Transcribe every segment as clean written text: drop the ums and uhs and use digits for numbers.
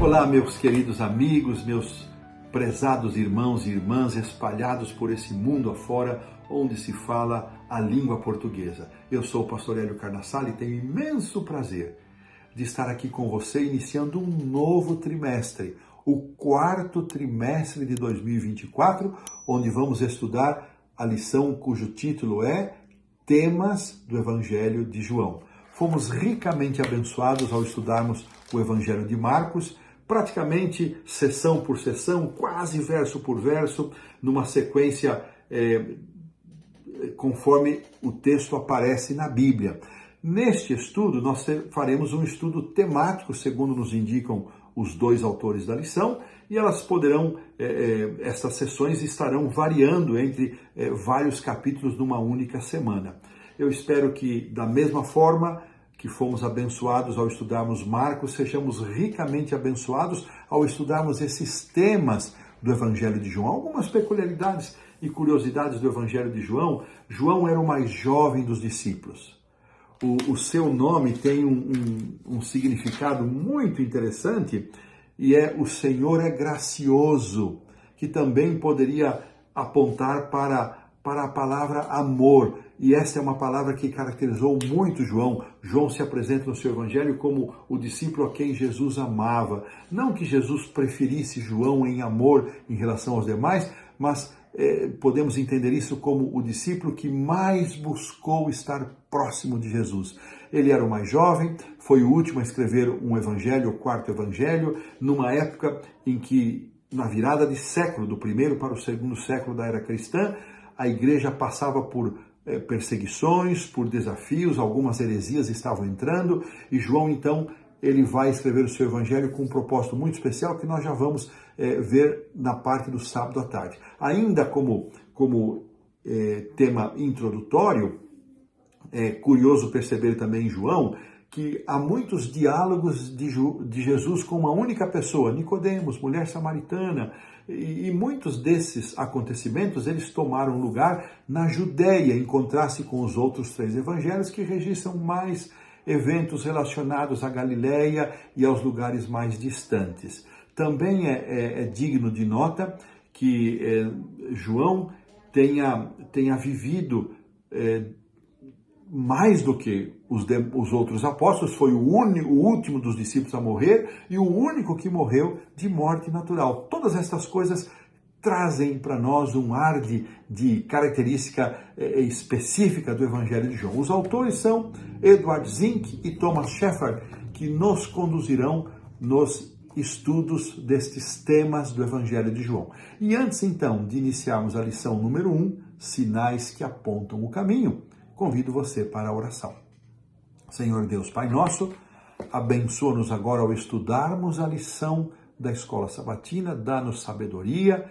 Olá, meus queridos amigos, meus prezados irmãos e irmãs espalhados por esse mundo afora, onde se fala a língua portuguesa. Eu sou o pastor Hélio Carnassali e tenho imenso prazer de estar aqui com você, iniciando um novo trimestre, o quarto trimestre de 2024, onde vamos estudar a lição cujo título é Temas do Evangelho de João. Fomos ricamente abençoados ao estudarmos o Evangelho de Marcos, praticamente sessão por sessão, quase verso por verso, numa sequência conforme o texto aparece na Bíblia. Neste estudo, nós faremos um estudo temático, segundo nos indicam os dois autores da lição, e elas poderão, essas sessões estarão variando entre vários capítulos numa única semana. Eu espero que, da mesma forma que fomos abençoados ao estudarmos Marcos, sejamos ricamente abençoados ao estudarmos esses temas do Evangelho de João. Algumas peculiaridades e curiosidades do Evangelho de João. João era o mais jovem dos discípulos. O seu nome tem um significado muito interessante e é o Senhor é gracioso, que também poderia apontar para a palavra amor. E essa é uma palavra que caracterizou muito João. João se apresenta no seu evangelho como o discípulo a quem Jesus amava. Não que Jesus preferisse João em amor em relação aos demais, mas podemos entender isso como o discípulo que mais buscou estar próximo de Jesus. Ele era o mais jovem, foi o último a escrever um evangelho, o quarto evangelho, numa época em que, na virada de século, do primeiro para o segundo século da era cristã, a igreja passava por perseguições, por desafios, algumas heresias estavam entrando, e João, então, ele vai escrever o seu evangelho com um propósito muito especial que nós já vamos ver na parte do sábado à tarde. Ainda como tema introdutório, é curioso perceber também em João que há muitos diálogos de Jesus com uma única pessoa, Nicodemos, mulher samaritana, e muitos desses acontecimentos eles tomaram lugar na Judéia, em contraste com os outros três evangelhos que registram mais eventos relacionados à Galileia e aos lugares mais distantes. Também é digno de nota que João tenha vivido mais do que os outros apóstolos, foi o último dos discípulos a morrer e o único que morreu de morte natural. Todas estas coisas trazem para nós um ar de característica específica do Evangelho de João. Os autores são Edward Zink e Thomas Shepard, que nos conduzirão nos estudos destes temas do Evangelho de João. E antes, então, de iniciarmos a lição número 1, Sinais que apontam o caminho, convido você para a oração. Senhor Deus, Pai nosso, abençoa-nos agora ao estudarmos a lição da Escola Sabatina, dá-nos sabedoria,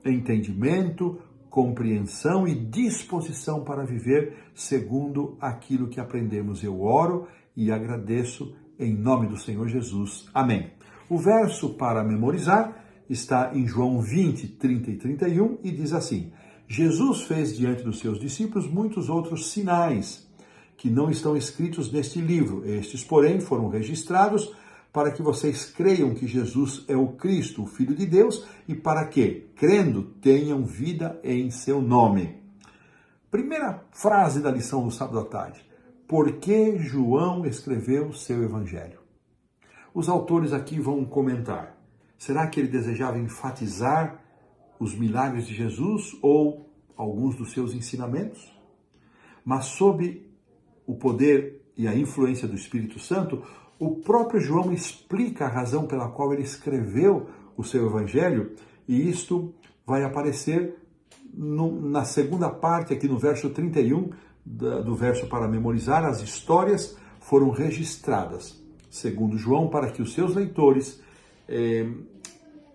entendimento, compreensão e disposição para viver segundo aquilo que aprendemos. Eu oro e agradeço em nome do Senhor Jesus. Amém. O verso para memorizar está em João 20, 30 e 31 e diz assim: Jesus fez diante dos seus discípulos muitos outros sinais que não estão escritos neste livro. Estes, porém, foram registrados para que vocês creiam que Jesus é o Cristo, o Filho de Deus, e para que, crendo, tenham vida em seu nome. Primeira frase da lição do sábado à tarde. Por que João escreveu seu evangelho? Os autores aqui vão comentar. Será que ele desejava enfatizar os milagres de Jesus ou alguns dos seus ensinamentos? Mas sob o poder e a influência do Espírito Santo, o próprio João explica a razão pela qual ele escreveu o seu evangelho, e isto vai aparecer na segunda parte, aqui no verso 31, do verso para memorizar. As histórias foram registradas, segundo João, para que os seus leitores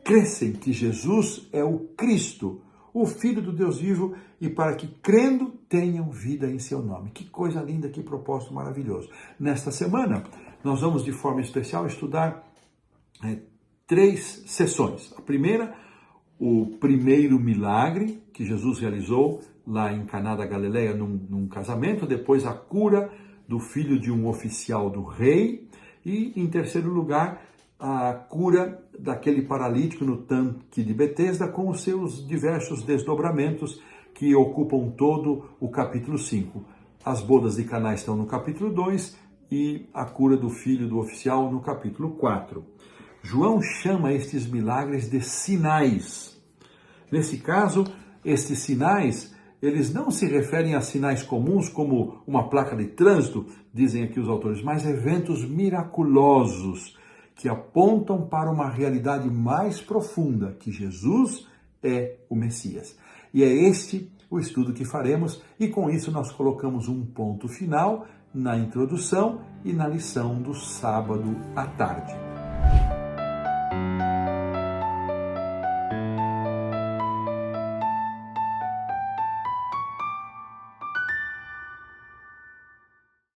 crescem que Jesus é o Cristo, o Filho do Deus vivo, e para que, crendo, tenham vida em seu nome. Que coisa linda, que propósito maravilhoso. Nesta semana, nós vamos de forma especial estudar 3 sessões. A primeira, o primeiro milagre que Jesus realizou lá em Caná da Galileia, num casamento. Depois, a cura do filho de um oficial do rei. E, em terceiro lugar, a cura daquele paralítico no tanque de Betesda com os seus diversos desdobramentos que ocupam todo o capítulo 5. As bodas de Caná estão no capítulo 2 e a cura do filho do oficial no capítulo 4. João chama estes milagres de sinais. Nesse caso, estes sinais, eles não se referem a sinais comuns como uma placa de trânsito, dizem aqui os autores, mas eventos miraculosos que apontam para uma realidade mais profunda, que Jesus é o Messias. E é este o estudo que faremos, e com isso nós colocamos um ponto final na introdução e na lição do sábado à tarde.